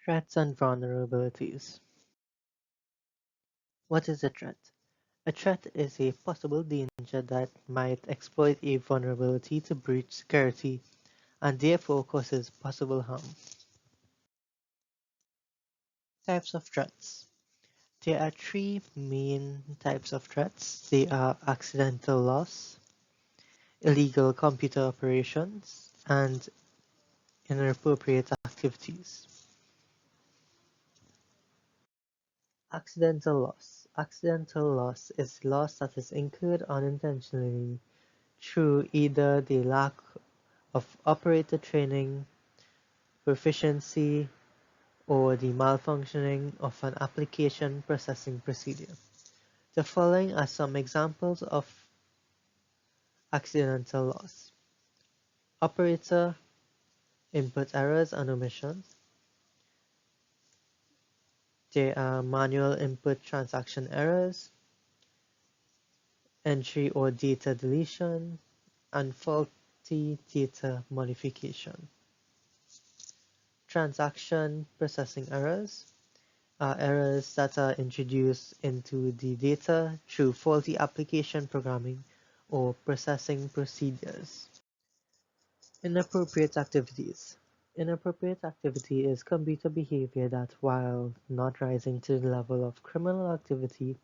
Threats and vulnerabilities. What is a threat? A threat is a possible danger that might exploit a vulnerability to breach security and therefore causes possible harm. Types of threats. There are three main types of threats. They are accidental loss, illegal computer operations, and inappropriate activities. Accidental loss. Accidental loss is loss that is incurred unintentionally through either the lack of operator training, proficiency, or the malfunctioning of an application processing procedure. The following are some examples of accidental loss: operator input errors and omissions. There are manual input transaction errors, entry or data deletion, and faulty data modification. Transaction processing errors are errors that are introduced into the data through faulty application programming or processing procedures. Inappropriate activities. Inappropriate activity is computer behavior that, while not rising to the level of criminal activity,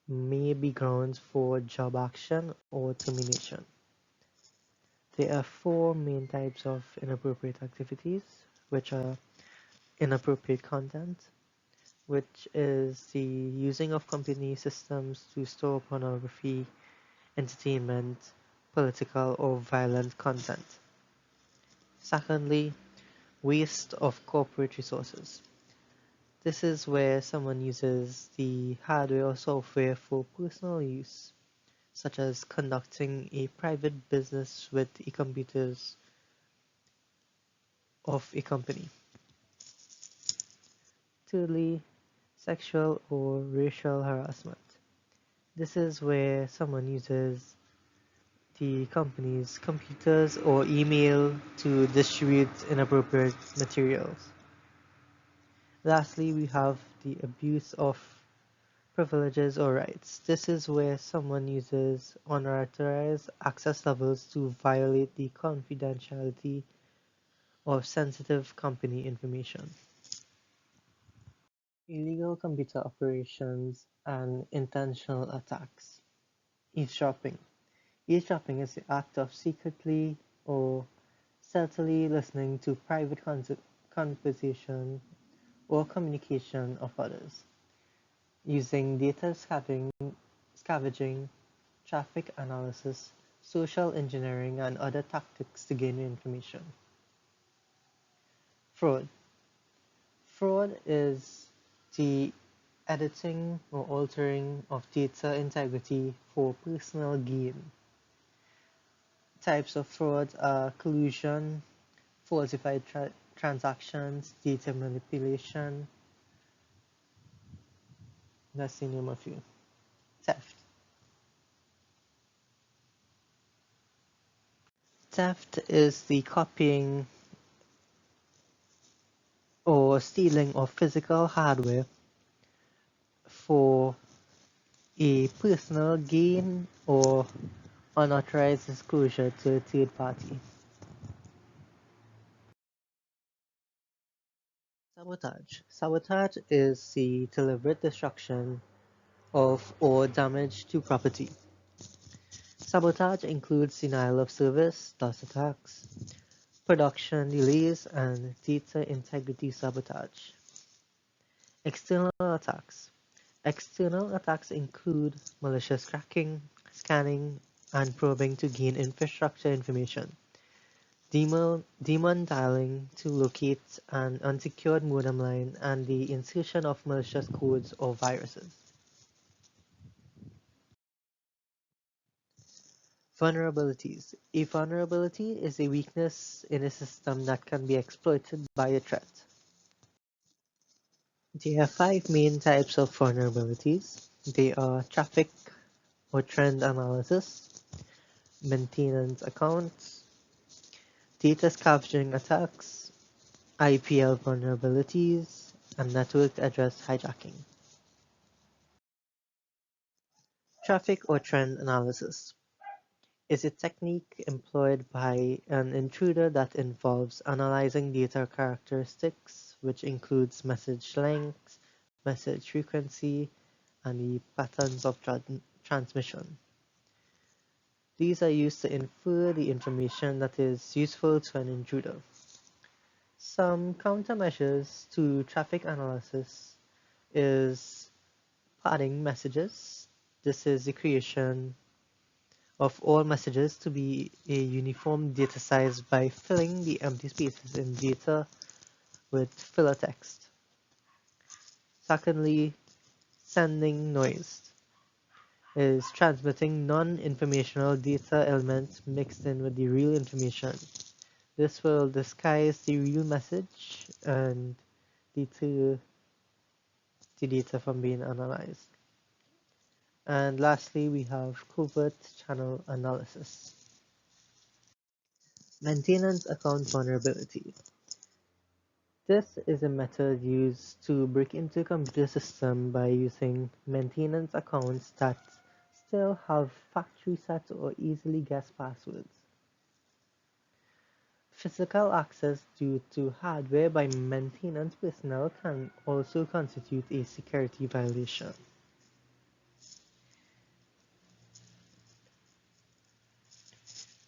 may be grounds for job action or termination. There are four main types of inappropriate activities, which are inappropriate content, which is the using of company systems to store pornography, entertainment, political, or violent content. Secondly, waste of corporate resources. This is where someone uses the hardware or software for personal use, such as conducting a private business with the computers of a company. Thirdly, sexual or racial harassment. This is where someone uses the company's computers or email to distribute inappropriate materials. Lastly, we have the abuse of privileges or rights. This is where someone uses unauthorized access levels to violate the confidentiality of sensitive company information. Illegal computer operations and intentional attacks. Eavesdropping. Eavesdropping is the act of secretly or stealthily listening to private conversation or communication of others, using data scavenging, traffic analysis, social engineering, and other tactics to gain information. Fraud. Fraud is the editing or altering of data integrity for personal gain. Types of fraud are collusion, falsified transactions, data manipulation. That's the name of few. Theft. Theft is the copying or stealing of physical hardware for a personal gain or unauthorized disclosure to a third party. Sabotage. Sabotage is the deliberate destruction of or damage to property. Sabotage includes denial of service, DOS attacks, production delays, and data integrity sabotage. External attacks. External attacks include malicious cracking, scanning, and probing to gain infrastructure information, demon dialing to locate an unsecured modem line, and the insertion of malicious codes or viruses. Vulnerabilities. A vulnerability is a weakness in a system that can be exploited by a threat. There are five main types of vulnerabilities. They are traffic or trend analysis, maintenance accounts, data scavenging attacks, IPL vulnerabilities, and network address hijacking. Traffic or trend analysis is a technique employed by an intruder that involves analyzing data characteristics, which includes message length, message frequency, and the patterns of transmission. These are used to infer the information that is useful to an intruder. Some countermeasures to traffic analysis is padding messages. This is the creation of all messages to be a uniform data size by filling the empty spaces in data with filler text. Secondly, sending noise is transmitting non-informational data elements mixed in with the real information. This will disguise the real message and deter the data from being analyzed. And lastly, we have covert channel analysis. Maintenance account vulnerability. This is a method used to break into a computer system by using maintenance accounts that still have factory set or easily guessed passwords. Physical access due to hardware by maintenance personnel can also constitute a security violation.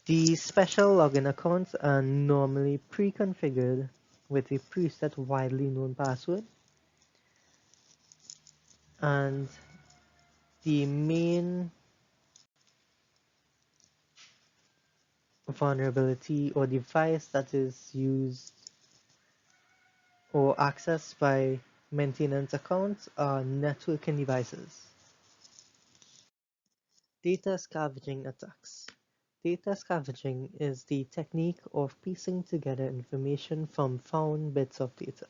These special login accounts are normally pre-configured with a preset widely known password, and the main vulnerability or device that is used or accessed by maintenance accounts are networking devices. Data scavenging attacks. Data scavenging is the technique of piecing together information from found bits of data.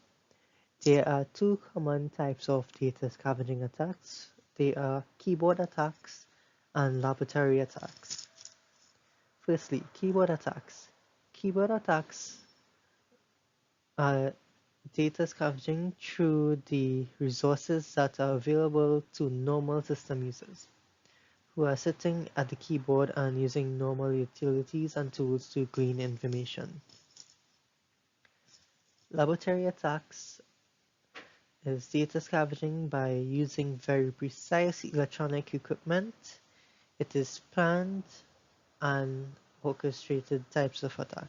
There are two common types of data scavenging attacks. They are keyboard attacks and laboratory attacks. Firstly, keyboard attacks. Keyboard attacks are data scavenging through the resources that are available to normal system users who are sitting at the keyboard and using normal utilities and tools to glean information. Laboratory attacks is data scavenging by using very precise electronic equipment. It is planned and orchestrated types of attack.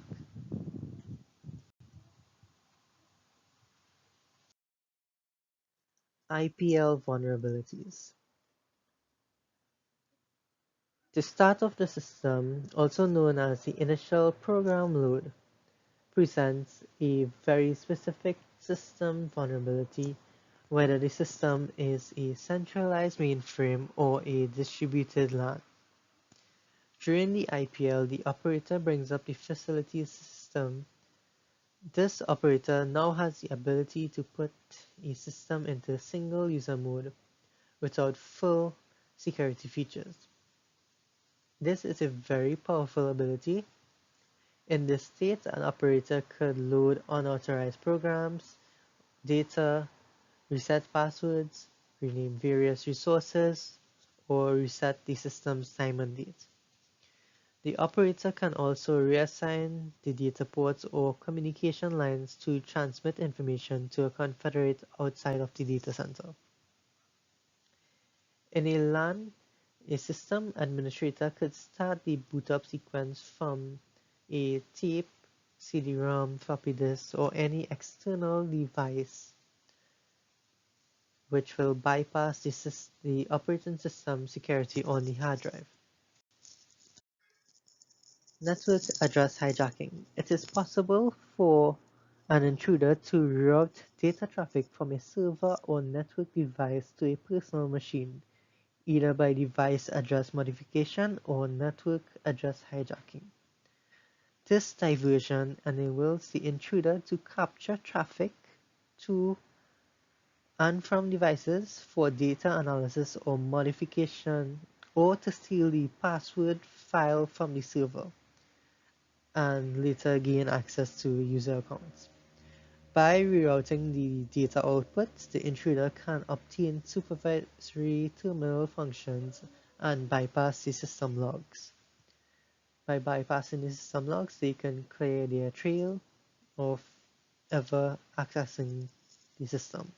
IPL vulnerabilities. The start of the system, also known as the initial program load, presents a very specific system vulnerability, whether the system is a centralized mainframe or a distributed LAN. During the IPL, the operator brings up the facility system. This operator now has the ability to put a system into single user mode without full security features. This is a very powerful ability. In this state, an operator could load unauthorized programs, data, reset passwords, rename various resources, or reset the system's time and date. The operator can also reassign the data ports or communication lines to transmit information to a confederate outside of the data center. In a LAN, a system administrator could start the boot-up sequence from a tape, CD-ROM, floppy disk, or any external device which will bypass the operating system security on the hard drive. Network address hijacking. It is possible for an intruder to route data traffic from a server or network device to a personal machine, either by device address modification or network address hijacking. This diversion enables the intruder to capture traffic to and from devices for data analysis or modification, or to steal the password file from the server and later gain access to user accounts. By rerouting the data outputs, the intruder can obtain supervisory terminal functions and bypass the system logs. By bypassing the system logs, they can clear their trail of ever accessing the system.